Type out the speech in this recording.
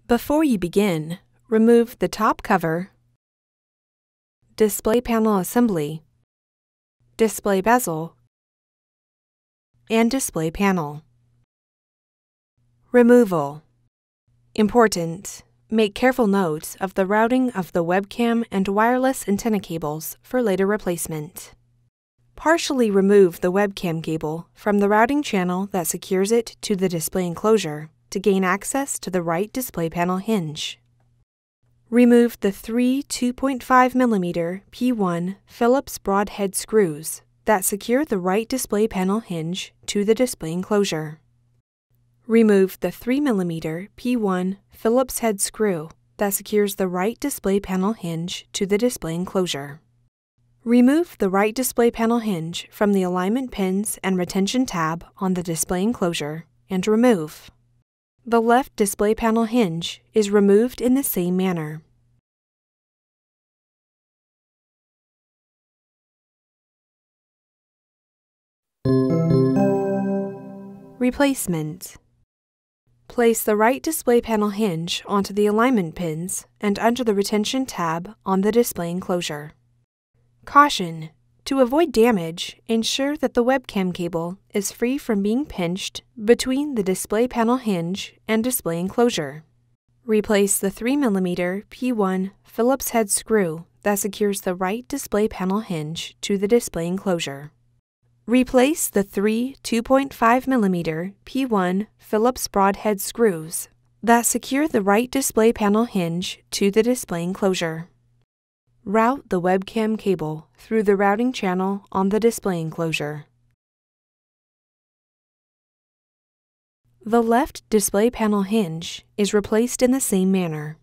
Before you begin, remove the top cover, display panel assembly, display bezel, and display panel. Removal. Important. Make careful note of the routing of the webcam and wireless antenna cables for later replacement. Partially remove the webcam cable from the routing channel that secures it to the display enclosure to gain access to the right display panel hinge. Remove the three 2.5mm P1 Phillips broadhead screws that secure the right display panel hinge to the display enclosure. Remove the 3mm P1 Phillips-head screw that secures the right display panel hinge to the display enclosure. Remove the right display panel hinge from the alignment pins and retention tab on the display enclosure and remove. The left display panel hinge is removed in the same manner. Replacement. Place the right display panel hinge onto the alignment pins and under the retention tab on the display enclosure. Caution! To avoid damage, ensure that the webcam cable is free from being pinched between the display panel hinge and display enclosure. Replace the 3mm P1 Phillips-head screw that secures the right display panel hinge to the display enclosure. Replace the three 2.5mm P1 Phillips broadhead screws that secure the right display panel hinge to the display enclosure. Route the webcam cable through the routing channel on the display enclosure. The left display panel hinge is replaced in the same manner.